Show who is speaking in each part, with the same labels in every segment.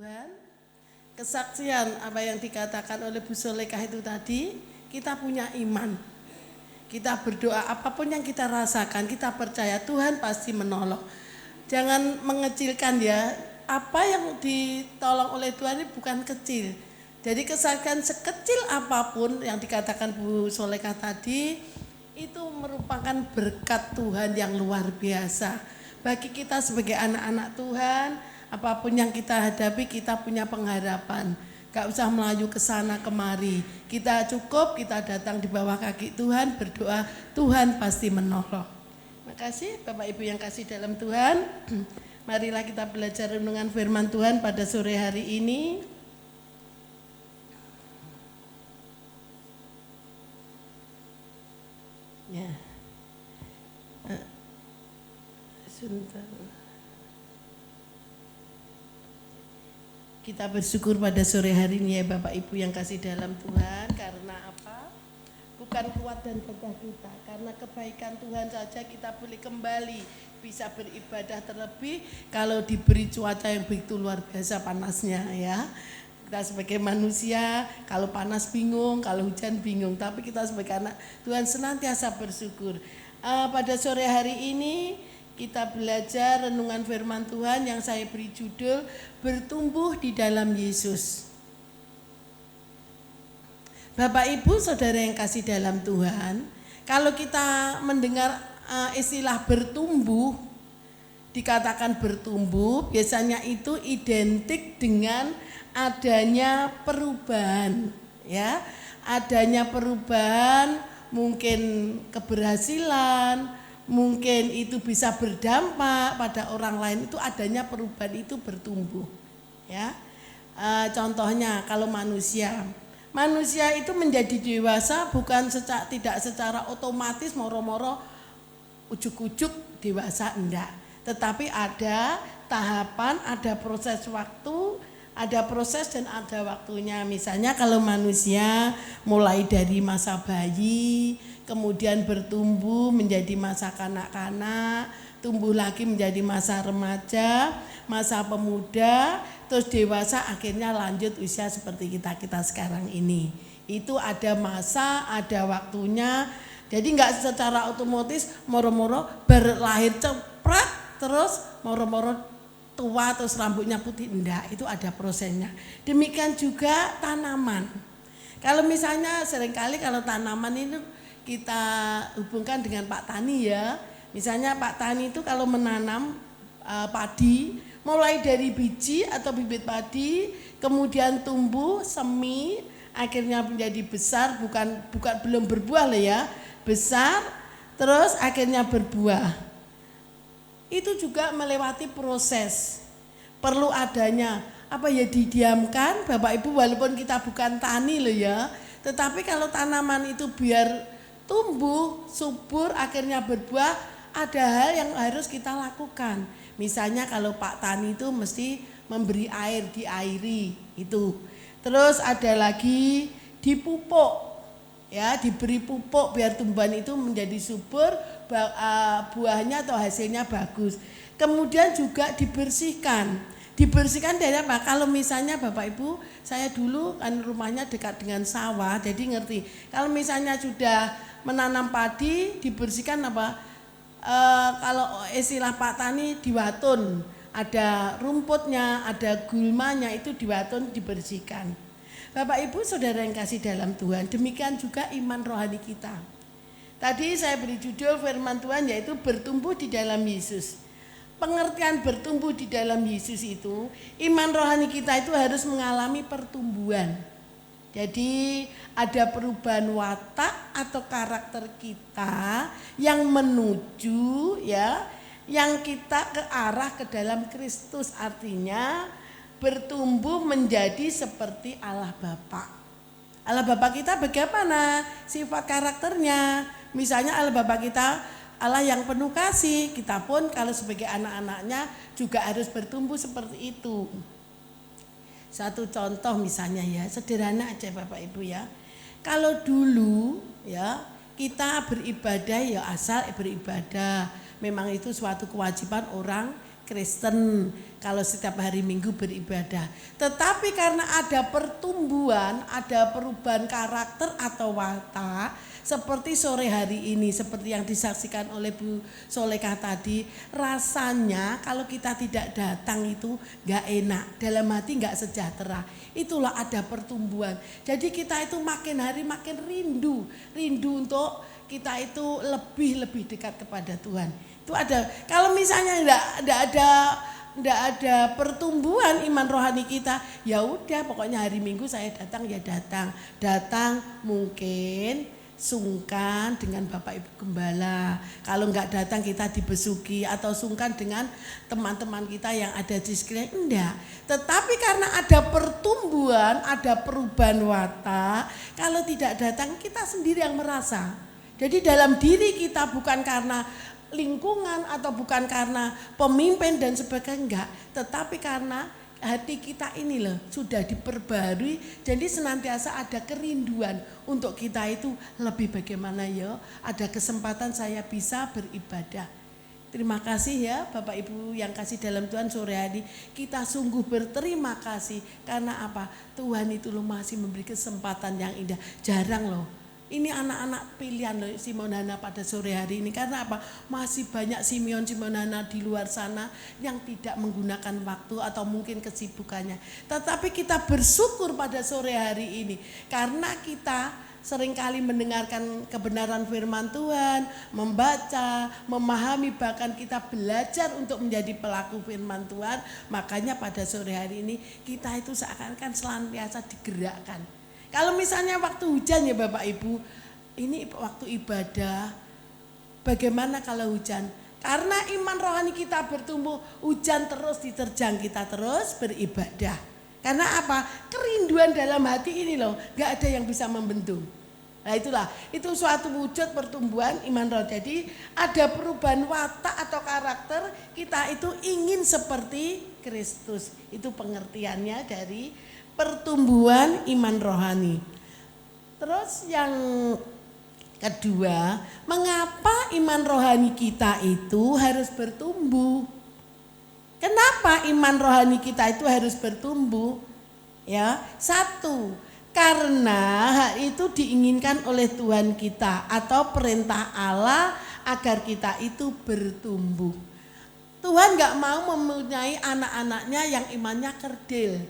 Speaker 1: Tuhan, kesaksian apa yang dikatakan oleh Bu Solekah itu tadi, kita punya iman. Kita berdoa apapun yang kita rasakan, kita percaya Tuhan pasti menolong. Jangan mengecilkan ya, apa yang ditolong oleh Tuhan ini bukan kecil. Jadi kesaksian sekecil apapun yang dikatakan Bu Solekah tadi, itu merupakan berkat Tuhan yang luar biasa. Bagi kita sebagai anak-anak Tuhan, apapun yang kita hadapi, kita punya pengharapan. Gak usah melayu ke sana kemari. Kita cukup, kita datang di bawah kaki Tuhan, berdoa, Tuhan pasti menolong. Makasih Bapak Ibu yang kasih dalam Tuhan. Marilah kita belajar renungan firman Tuhan pada sore hari ini. Ya. Sebentar. Kita bersyukur pada sore hari ini ya Bapak Ibu yang kasih dalam Tuhan. Karena apa? Bukan kuat dan gagah kita, karena kebaikan Tuhan saja kita boleh kembali bisa beribadah, terlebih kalau diberi cuaca yang begitu luar biasa panasnya ya. Kita sebagai manusia kalau panas bingung, kalau hujan bingung, tapi kita sebagai anak Tuhan senantiasa bersyukur. Pada sore hari ini kita belajar renungan firman Tuhan yang saya beri judul Bertumbuh di dalam Yesus. Bapak Ibu Saudara yang kasih dalam Tuhan, kalau kita mendengar istilah bertumbuh, dikatakan bertumbuh, biasanya itu identik dengan adanya perubahan, ya, adanya perubahan, mungkin keberhasilan, mungkin itu bisa berdampak pada orang lain, itu adanya perubahan, itu bertumbuh, ya. Contohnya kalau manusia itu menjadi dewasa bukan tidak secara otomatis moro-moro ujuk-ujuk dewasa, enggak, tetapi ada tahapan, ada proses waktu, ada proses dan ada waktunya. Misalnya kalau manusia mulai dari masa bayi, kemudian bertumbuh menjadi masa kanak-kanak, tumbuh lagi menjadi masa remaja, masa pemuda, terus dewasa, akhirnya lanjut usia seperti kita sekarang ini. Itu ada masa, ada waktunya. Jadi enggak secara otomatis moro-moro berlahir ceprat terus moro-moro tua terus rambutnya putih, enggak, itu ada prosesnya. Demikian juga tanaman. Kalau misalnya seringkali kalau tanaman itu kita hubungkan dengan Pak Tani ya. Misalnya Pak Tani itu kalau menanam padi, mulai dari biji atau bibit padi, kemudian tumbuh semi, akhirnya menjadi besar, belum berbuah lah ya, besar, terus akhirnya berbuah. Itu juga melewati proses, perlu adanya didiamkan Bapak Ibu, walaupun kita bukan tani loh ya, tetapi kalau tanaman itu biar tumbuh subur akhirnya berbuah, ada hal yang harus kita lakukan. Misalnya kalau Pak Tani itu mesti memberi air, diairi itu. Terus ada lagi dipupuk, ya, diberi pupuk biar tumbuhan itu menjadi subur, buahnya atau hasilnya bagus. Kemudian juga dibersihkan. Dibersihkan dari apa? Kalau misalnya Bapak Ibu, saya dulu kan rumahnya dekat dengan sawah, jadi ngerti. Kalau misalnya sudah menanam padi, dibersihkan apa? Kalau istilah Pak Tani diwatun, ada rumputnya, ada gulmanya, itu diwatun, dibersihkan. Bapak Ibu Saudara yang kasih dalam Tuhan, demikian juga iman rohani kita. Tadi saya beri judul firman Tuhan yaitu bertumbuh di dalam Yesus. Pengertian bertumbuh di dalam Yesus itu, iman rohani kita itu harus mengalami pertumbuhan. Jadi ada perubahan watak atau karakter kita yang menuju ya, yang kita ke arah ke dalam Kristus, artinya bertumbuh menjadi seperti Allah Bapa. Allah Bapa kita bagaimana sifat karakternya? Misalnya Allah Bapa kita Allah yang penuh kasih, kita pun kalau sebagai anak-anaknya juga harus bertumbuh seperti itu. Satu contoh misalnya ya, sederhana aja Bapak Ibu ya. Kalau dulu ya kita beribadah ya asal beribadah, memang itu suatu kewajiban orang Kristen kalau setiap hari Minggu beribadah. Tetapi karena ada pertumbuhan, ada perubahan karakter atau watak, seperti sore hari ini, seperti yang disaksikan oleh Bu Solekah tadi, rasanya kalau kita tidak datang itu gak enak, dalam hati gak sejahtera. Itulah ada pertumbuhan. Jadi kita itu makin hari makin rindu untuk kita itu lebih dekat kepada Tuhan. Itu ada. Kalau misalnya enggak ada pertumbuhan iman rohani kita, ya udah pokoknya hari Minggu saya datang ya datang mungkin sungkan dengan Bapak Ibu Gembala. Kalau enggak datang kita dibesuki atau sungkan dengan teman-teman kita yang ada di sekeliling, enggak. Tetapi karena ada pertumbuhan, ada perubahan watak, kalau tidak datang kita sendiri yang merasa. Jadi dalam diri kita bukan karena lingkungan atau bukan karena pemimpin dan sebagainya, enggak, tetapi karena hati kita ini loh sudah diperbarui, jadi senantiasa ada kerinduan untuk kita itu lebih bagaimana ya ada kesempatan saya bisa beribadah. Terima kasih ya Bapak Ibu yang kasih dalam Tuhan, sore hari kita sungguh berterima kasih karena apa? Tuhan itu loh masih memberi kesempatan yang indah. Jarang loh ini anak-anak pilihan loh Simonana pada sore hari ini. Karena apa? Masih banyak Simonana di luar sana yang tidak menggunakan waktu atau mungkin kesibukannya. Tetapi kita bersyukur pada sore hari ini karena kita seringkali mendengarkan kebenaran firman Tuhan, membaca, memahami, bahkan kita belajar untuk menjadi pelaku firman Tuhan. Makanya pada sore hari ini kita itu seakan-akan senantiasa digerakkan. Kalau misalnya waktu hujan ya Bapak Ibu, ini waktu ibadah, bagaimana kalau hujan? Karena iman rohani kita bertumbuh, hujan terus diterjang, kita terus beribadah. Karena apa? Kerinduan dalam hati ini loh, gak ada yang bisa membendung. Nah itulah, itu suatu wujud pertumbuhan iman roh. Jadi ada perubahan watak atau karakter, kita itu ingin seperti Kristus. Itu pengertiannya dari pertumbuhan iman rohani. Terus yang kedua, mengapa iman rohani kita itu harus bertumbuh? Kenapa iman rohani kita itu harus bertumbuh? Ya, satu, karena hal itu diinginkan oleh Tuhan kita atau perintah Allah agar kita itu bertumbuh. Tuhan gak mau mempunyai anak-anaknya yang imannya kerdil.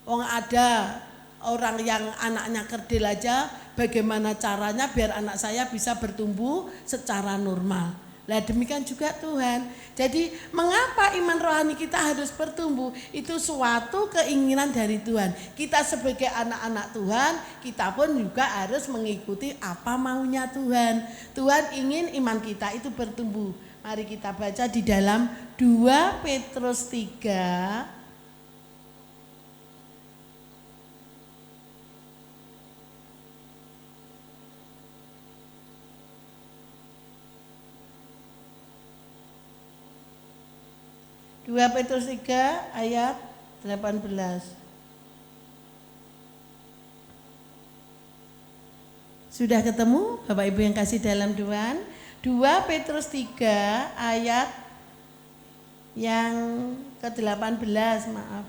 Speaker 1: Ada orang yang anaknya kerdil aja, bagaimana caranya biar anak saya bisa bertumbuh secara normal. Nah demikian juga Tuhan. Jadi mengapa iman rohani kita harus bertumbuh? Itu suatu keinginan dari Tuhan. Kita sebagai anak-anak Tuhan, kita pun juga harus mengikuti apa maunya Tuhan. Tuhan ingin iman kita itu bertumbuh. Mari kita baca di dalam 2 Petrus 3 2 Petrus 3 ayat 18. Sudah ketemu Bapak Ibu yang kasih dalam Tuhan? 2 Petrus 3 ayat yang ke-18, maaf.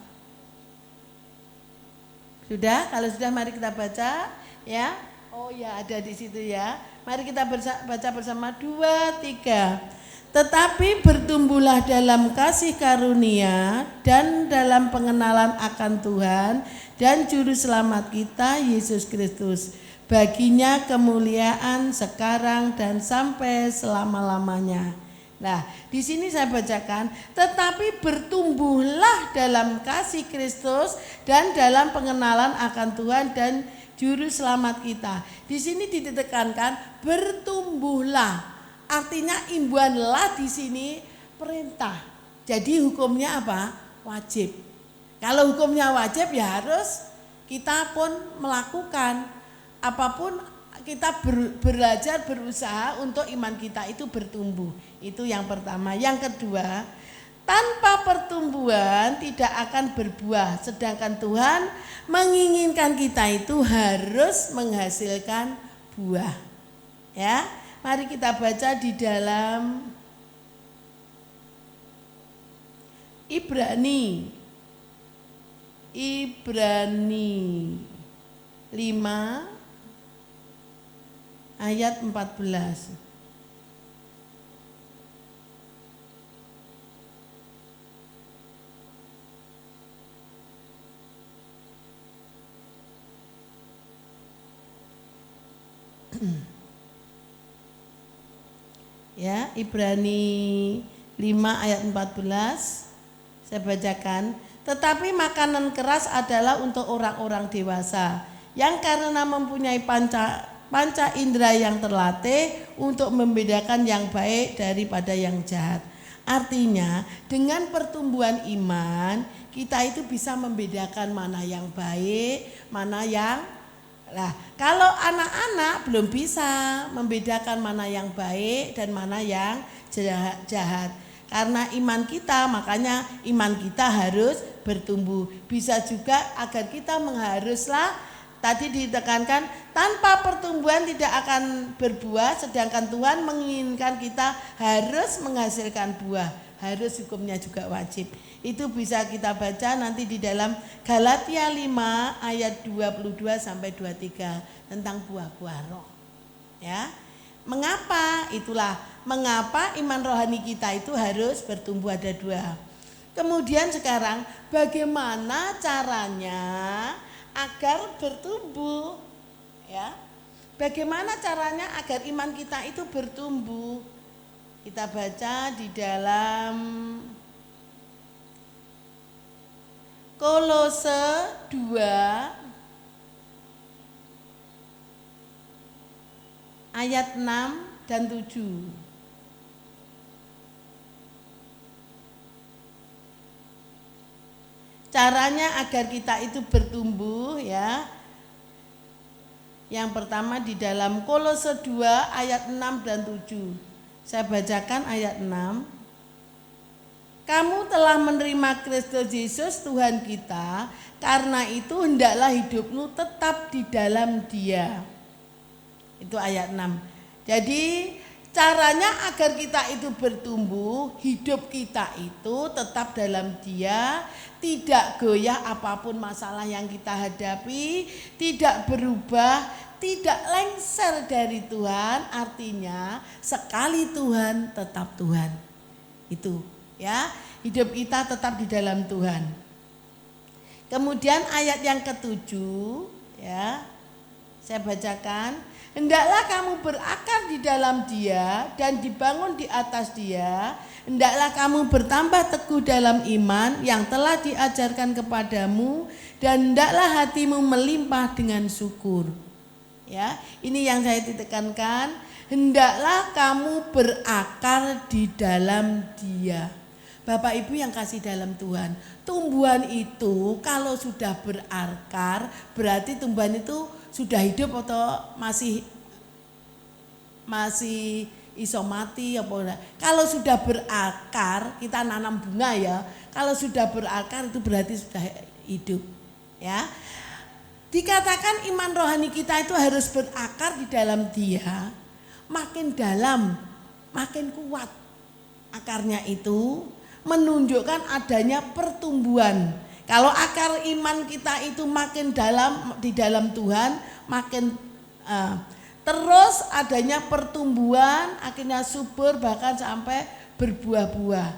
Speaker 1: Sudah? Kalau sudah mari kita baca ya. Oh ya, ada di situ ya. Mari kita baca bersama 2, 3. Tetapi bertumbuhlah dalam kasih karunia dan dalam pengenalan akan Tuhan dan Juru Selamat kita Yesus Kristus. Baginya kemuliaan sekarang dan sampai selama-lamanya. Nah, di sini saya bacakan, tetapi bertumbuhlah dalam kasih Kristus dan dalam pengenalan akan Tuhan dan Juru Selamat kita. Di sini ditekankan bertumbuhlah. Artinya imbuhanlah di sini perintah. Jadi hukumnya apa? Wajib. Kalau hukumnya wajib ya harus kita pun melakukan. Apapun kita belajar, berusaha untuk iman kita itu bertumbuh. Itu yang pertama. Yang kedua, tanpa pertumbuhan tidak akan berbuah. Sedangkan Tuhan menginginkan kita itu harus menghasilkan buah. Ya. Mari kita baca di dalam Ibrani 5 ayat 14. Ya, Ibrani 5 ayat 14 saya bacakan. Tetapi makanan keras adalah untuk orang-orang dewasa yang karena mempunyai panca indera yang terlatih untuk membedakan yang baik daripada yang jahat. Artinya dengan pertumbuhan iman kita itu bisa membedakan mana yang baik, mana yang kalau anak-anak belum bisa membedakan mana yang baik dan mana yang jahat. Karena iman kita, makanya iman kita harus bertumbuh. Bisa juga agar kita mengharuslah, tadi ditekankan, tanpa pertumbuhan tidak akan berbuah, sedangkan Tuhan menginginkan kita harus menghasilkan buah. Harus hukumnya juga wajib. Itu bisa kita baca nanti di dalam Galatia 5 ayat 22 sampai 23 tentang buah-buah roh. Ya. Mengapa? Itulah mengapa iman rohani kita itu harus bertumbuh, ada dua. Kemudian sekarang bagaimana caranya agar bertumbuh? Ya. Bagaimana caranya agar iman kita itu bertumbuh? Kita baca di dalam Kolose 2 ayat 6 dan 7. Caranya agar kita itu bertumbuh ya. Yang pertama di dalam Kolose 2 ayat 6 dan 7. Saya bacakan ayat 6. Kamu telah menerima Kristus Yesus Tuhan kita, karena itu hendaklah hidupmu tetap di dalam Dia. Itu ayat 6. Jadi caranya agar kita itu bertumbuh, hidup kita itu tetap dalam Dia, tidak goyah apapun masalah yang kita hadapi, tidak berubah, tidak lengser dari Tuhan. Artinya sekali Tuhan tetap Tuhan. Itu ya, hidup kita tetap di dalam Tuhan. Kemudian ayat yang ketujuh ya, saya bacakan. Hendaklah kamu berakar di dalam Dia dan dibangun di atas Dia. Hendaklah kamu bertambah teguh dalam iman yang telah diajarkan kepadamu, dan hendaklah hatimu melimpah dengan syukur. Ya, ini yang saya ditekankan. Hendaklah kamu berakar di dalam Dia. Bapak Ibu yang kasih dalam Tuhan, tumbuhan itu kalau sudah berakar berarti tumbuhan itu sudah hidup atau masih iso mati apa enggak. Kalau sudah berakar, kita nanam bunga ya. Kalau sudah berakar itu berarti sudah hidup. Ya. Dikatakan iman rohani kita itu harus berakar di dalam Dia. Makin dalam, makin kuat akarnya itu menunjukkan adanya pertumbuhan. Kalau akar iman kita itu makin dalam di dalam Tuhan, makin terus adanya pertumbuhan, akhirnya subur bahkan sampai berbuah-buah.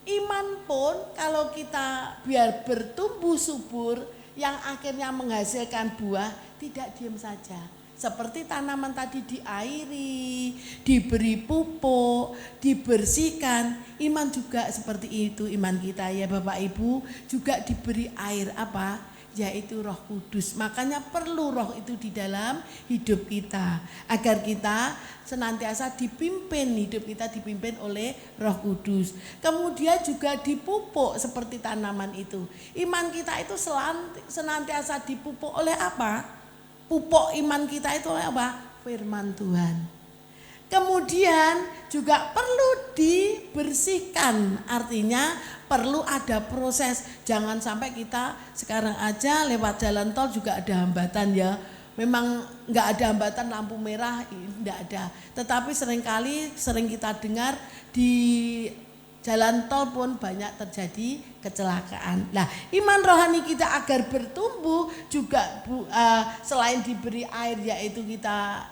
Speaker 1: Iman pun kalau kita biar bertumbuh subur yang akhirnya menghasilkan buah, tidak diam saja. Seperti tanaman tadi diairi, diberi pupuk, dibersihkan. Iman juga seperti itu, iman kita ya Bapak Ibu juga diberi air apa? Yaitu Roh Kudus. Makanya perlu roh itu di dalam hidup kita. Agar kita senantiasa dipimpin, hidup kita dipimpin oleh Roh Kudus. Kemudian juga dipupuk seperti tanaman itu. Iman kita itu senantiasa dipupuk oleh apa? Pupuk iman kita itu apa? Firman Tuhan. Kemudian juga perlu dibersihkan, artinya perlu ada proses. Jangan sampai kita sekarang aja lewat jalan tol juga ada hambatan ya. Memang enggak ada hambatan lampu merah, enggak ada. Tetapi sering kita dengar di jalan tol pun banyak terjadi kecelakaan. Nah, iman rohani kita agar bertumbuh juga selain diberi air, yaitu kita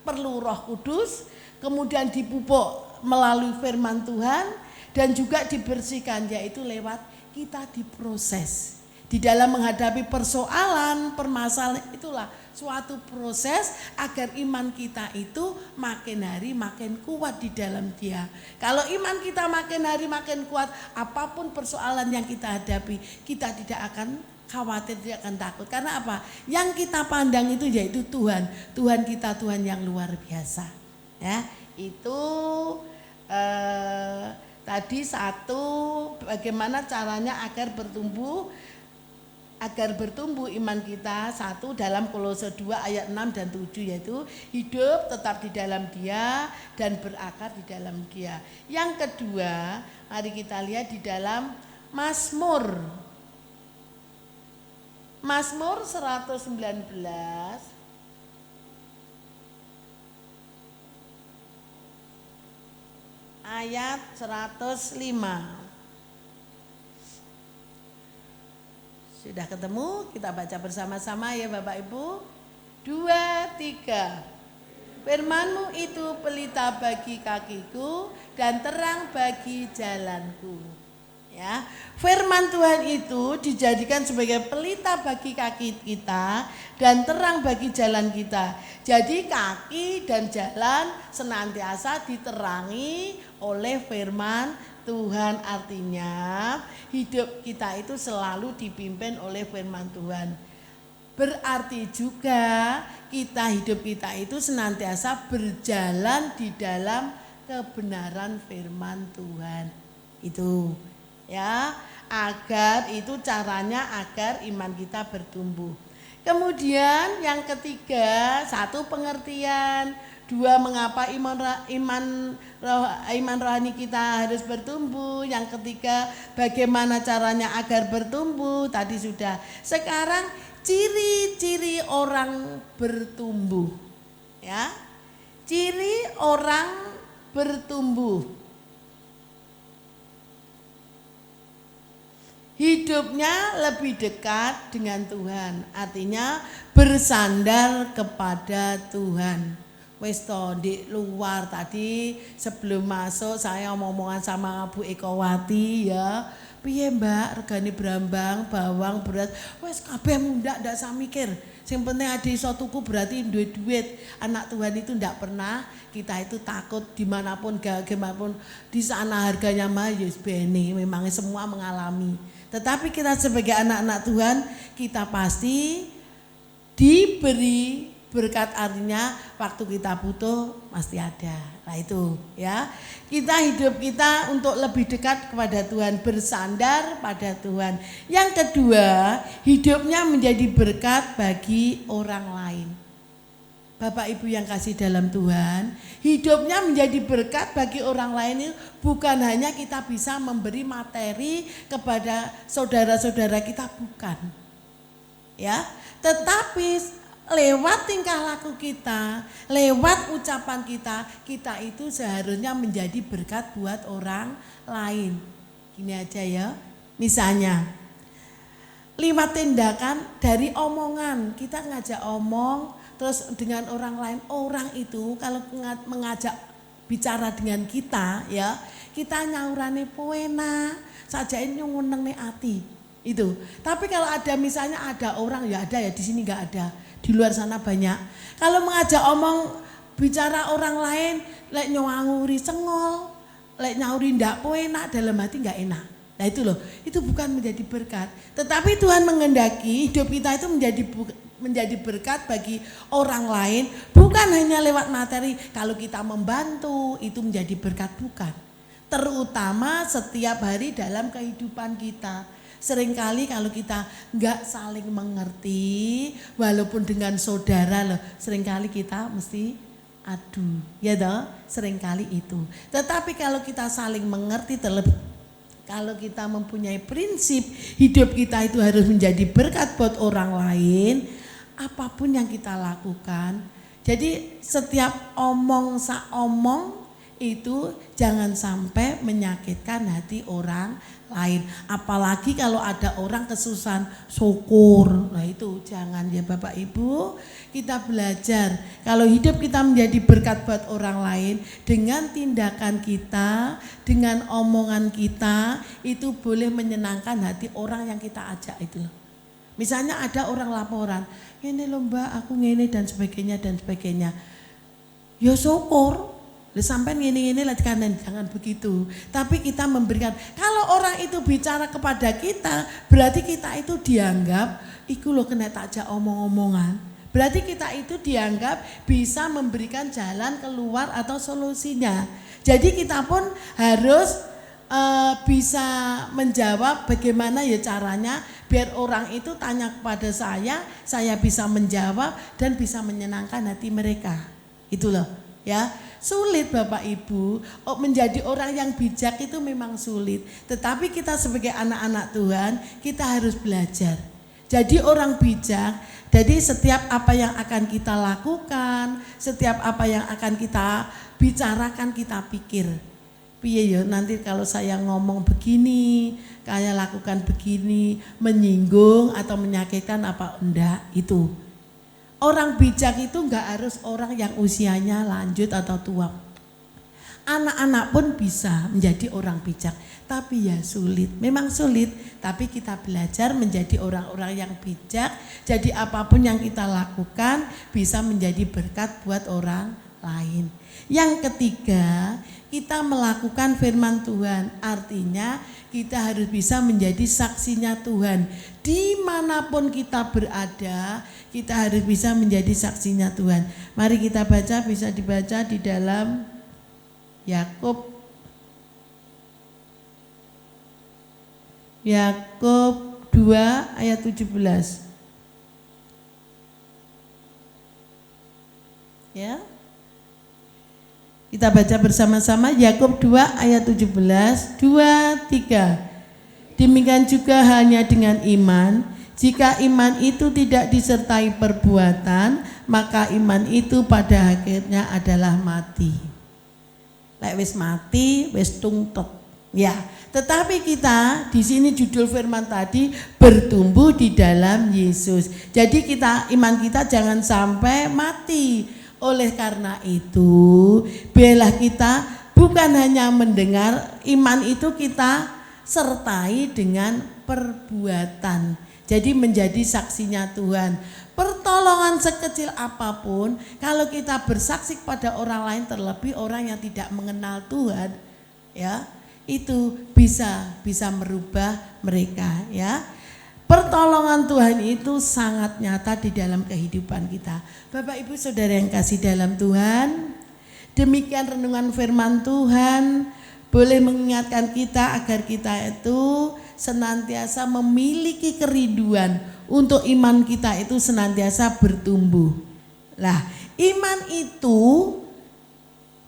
Speaker 1: perlu Roh Kudus, kemudian dipupuk melalui firman Tuhan, dan juga dibersihkan, yaitu lewat kita diproses. Di dalam menghadapi persoalan, permasalahan, itulah suatu proses agar iman kita itu makin hari makin kuat di dalam Dia. Kalau iman kita makin hari makin kuat, apapun persoalan yang kita hadapi, kita tidak akan khawatir, tidak akan takut. Karena apa? Yang kita pandang itu yaitu Tuhan. Tuhan kita, Tuhan yang luar biasa. Ya, itu tadi satu, bagaimana caranya agar bertumbuh iman kita. Satu, dalam Kolose 2 ayat 6 dan 7, yaitu hidup tetap di dalam Dia dan berakar di dalam Dia. Yang kedua, mari kita lihat di dalam Mazmur 119 ayat 105. Sudah ketemu? Kita baca bersama-sama ya Bapak Ibu. 2, 3. Firman-Mu itu pelita bagi kakiku dan terang bagi jalanku. Ya, firman Tuhan itu dijadikan sebagai pelita bagi kaki kita dan terang bagi jalan kita. Jadi kaki dan jalan senantiasa diterangi oleh firman Tuhan. Artinya hidup kita itu selalu dipimpin oleh firman Tuhan. Berarti juga hidup kita itu senantiasa berjalan di dalam kebenaran firman Tuhan. Itu ya, agar itu caranya agar iman kita bertumbuh. Kemudian yang ketiga, satu pengertian, dua mengapa iman rohani kita harus bertumbuh. Yang ketiga, bagaimana caranya agar bertumbuh. Tadi sudah. Sekarang ciri-ciri orang bertumbuh. Ya. Ciri orang bertumbuh. Hidupnya lebih dekat dengan Tuhan. Artinya bersandar kepada Tuhan. Wes to di luar tadi sebelum masuk saya omongan sama Bu Ekowati ya. Piye Mbak, regane brambang, bawang, beras, wes kabeh mundak ndak usah mikir. Sing penting ade iso tuku berarti duwe duit. Anak Tuhan itu ndak pernah kita itu takut dimanapun bagaimanapun di sana harganya mahal ya bene, memang semua mengalami. Tetapi kita sebagai anak-anak Tuhan kita pasti diberi berkat, artinya waktu kita butuh pasti ada. Nah itu ya, kita hidup kita untuk lebih dekat kepada Tuhan, bersandar pada Tuhan. Yang kedua, hidupnya menjadi berkat bagi orang lain. Bapak Ibu yang kasih dalam Tuhan, hidupnya menjadi berkat bagi orang lain itu bukan hanya kita bisa memberi materi kepada saudara-saudara kita, bukan. Ya, tetapi lewat tingkah laku kita, lewat ucapan kita, kita itu seharusnya menjadi berkat buat orang lain. Gini aja ya, misalnya lewat tindakan dari omongan, kita ngajak omong terus dengan orang lain, orang itu kalau mengajak bicara dengan kita ya, kita nyaurane poena, sajain nyunguneng ati itu. Tapi kalau ada misalnya ada orang, ya ada ya, di sini nggak ada, di luar sana banyak. Kalau mengajak omong bicara orang lain, lek nyawuri sengol, lek nyauri ndak poena, dalam hati nggak enak. Nah itu loh, itu bukan menjadi berkat. Tetapi Tuhan mengendaki hidup kita itu menjadi berkat bagi orang lain, bukan hanya lewat materi. Kalau kita membantu itu menjadi berkat, bukan. Terutama setiap hari dalam kehidupan kita. Seringkali kalau kita nggak saling mengerti, walaupun dengan saudara loh, seringkali kita mesti adu, ya toh, seringkali itu. Tetapi kalau kita saling mengerti, terlebih kalau kita mempunyai prinsip hidup kita itu harus menjadi berkat buat orang lain, apapun yang kita lakukan. Jadi setiap omong itu jangan sampai menyakitkan hati orang lain. Apalagi kalau ada orang kesusahan, syukur. Nah itu jangan ya Bapak Ibu. Kita belajar kalau hidup kita menjadi berkat buat orang lain dengan tindakan kita, dengan omongan kita, itu boleh menyenangkan hati orang yang kita ajak itu loh. Misalnya ada orang laporan, ini lho Mbak aku ngene dan sebagainya dan sebagainya. Ya syukur. Sampai ngene-ngene lah kanan, jangan begitu. Tapi kita memberikan, kalau orang itu bicara kepada kita, berarti kita itu dianggap, iku lo kena takjak omong-omongan. Berarti kita itu dianggap bisa memberikan jalan keluar atau solusinya. Jadi kita pun harus bisa menjawab bagaimana ya caranya biar orang itu tanya kepada saya bisa menjawab dan bisa menyenangkan hati mereka. Itu loh ya. Sulit Bapak Ibu, menjadi orang yang bijak itu memang sulit. Tetapi kita sebagai anak-anak Tuhan, kita harus belajar. Jadi orang bijak, jadi setiap apa yang akan kita lakukan, setiap apa yang akan kita bicarakan, kita pikir. Piye ya nanti kalau saya ngomong begini, kayak lakukan begini, menyinggung atau menyakitkan apa enggak, itu. Orang bijak itu enggak harus orang yang usianya lanjut atau tua. Anak-anak pun bisa menjadi orang bijak, tapi ya sulit. Memang sulit, tapi kita belajar menjadi orang-orang yang bijak. Jadi apapun yang kita lakukan bisa menjadi berkat buat orang lain. Yang ketiga, kita melakukan firman Tuhan. Artinya kita harus bisa menjadi saksinya Tuhan. Dimanapun kita berada, kita harus bisa menjadi saksinya Tuhan. Mari kita baca, bisa dibaca di dalam Yakub 2 ayat 17. Ya. Kita baca bersama-sama Yakub 2 ayat 17, 2, 3. Demikian juga halnya dengan iman. Jika iman itu tidak disertai perbuatan, maka iman itu pada akhirnya adalah mati. Lek wis mati, wis tungtek. Ya, tetapi kita di sini judul firman tadi bertumbuh di dalam Yesus. Jadi iman kita jangan sampai mati. Oleh karena itu, biarlah kita bukan hanya mendengar, iman itu kita sertai dengan perbuatan. Jadi menjadi saksinya Tuhan. Pertolongan sekecil apapun, kalau kita bersaksi pada orang lain, terlebih orang yang tidak mengenal Tuhan, ya, itu bisa merubah mereka, ya. Pertolongan Tuhan itu sangat nyata di dalam kehidupan kita. Bapak Ibu Saudara yang kasih dalam Tuhan, demikian renungan firman Tuhan boleh mengingatkan kita agar kita itu senantiasa memiliki kerinduan untuk iman kita itu senantiasa bertumbuh. Lah, iman itu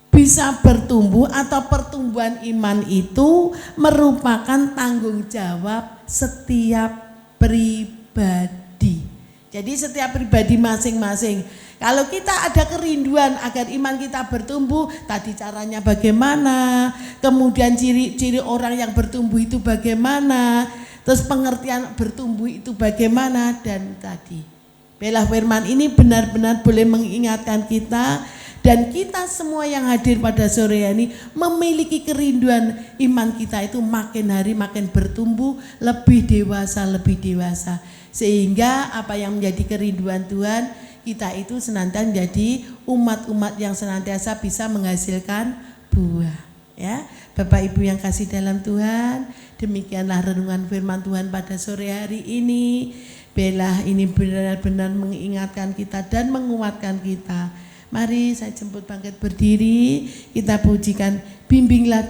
Speaker 1: bisa bertumbuh atau pertumbuhan iman itu merupakan tanggung jawab setiap pribadi. Jadi setiap pribadi masing-masing. Kalau kita ada kerinduan agar iman kita bertumbuh, tadi caranya bagaimana, kemudian ciri-ciri orang yang bertumbuh itu bagaimana, terus pengertian bertumbuh itu bagaimana, dan tadi Bela firman ini benar-benar boleh mengingatkan kita. Dan kita semua yang hadir pada sore ini memiliki kerinduan iman kita itu makin hari makin bertumbuh, lebih dewasa. Sehingga apa yang menjadi kerinduan Tuhan, kita itu senantiasa menjadi umat-umat yang senantiasa bisa menghasilkan buah. Ya, Bapak Ibu yang kasih dalam Tuhan, demikianlah renungan firman Tuhan pada sore hari ini. Bela ini benar-benar mengingatkan kita dan menguatkan kita. Mari saya jemput bangkit berdiri, kita pujikan, bimbinglah